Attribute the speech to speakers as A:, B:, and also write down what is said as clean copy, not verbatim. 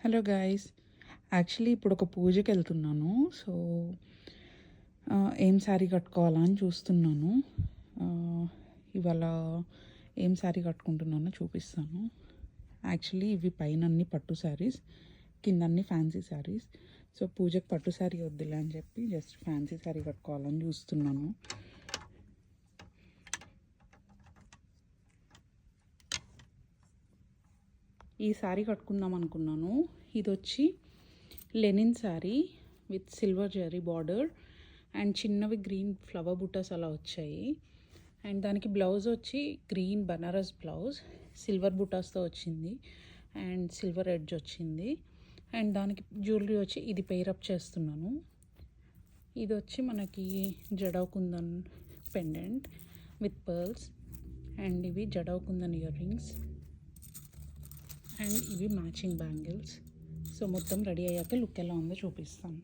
A: Hello guys, actually ఇప్పుడు ఒక పూజకి వెళ్తున్నాను. సో ఏం శారీ కట్టుకోవాలా అని చూస్తున్నాను. ఇవాళ ఏం శారీ కట్టుకుంటున్నానో చూపిస్తాను. యాక్చువల్లీ ఇవి పైన అన్ని పట్టు శారీస్, కింద అన్ని ఫ్యాన్సీ శారీస్. సో పూజకి పట్టు శారీ వద్దులే అని చెప్పి జస్ట్ ఫ్యాన్సీ శారీ కట్టుకోవాలని చూస్తున్నాను. ఈ శారీ కట్టుకుందాం అనుకున్నాను. ఇది వచ్చి linen sari with silver zari border and చిన్నవి గ్రీన్ ఫ్లవర్ బుట్టస్ అలా వచ్చాయి. అండ్ దానికి బ్లౌజ్ వచ్చి గ్రీన్ బనారస్ బ్లౌజ్ సిల్వర్ బుటాస్తో వచ్చింది అండ్ సిల్వర్ ఎడ్జ్ వచ్చింది. అండ్ దానికి జ్యువెలరీ వచ్చి ఇది పెయిరప్ చేస్తున్నాను. ఇది వచ్చి మనకి jadau kundan pendant with pearls and ఇవి jadau kundan earrings and ఇవి మ్యాచింగ్ బ్యాంగిల్స్. సో మొత్తం రెడీ అయ్యాక లుక్ ఎలా ఉందో చూపిస్తాను.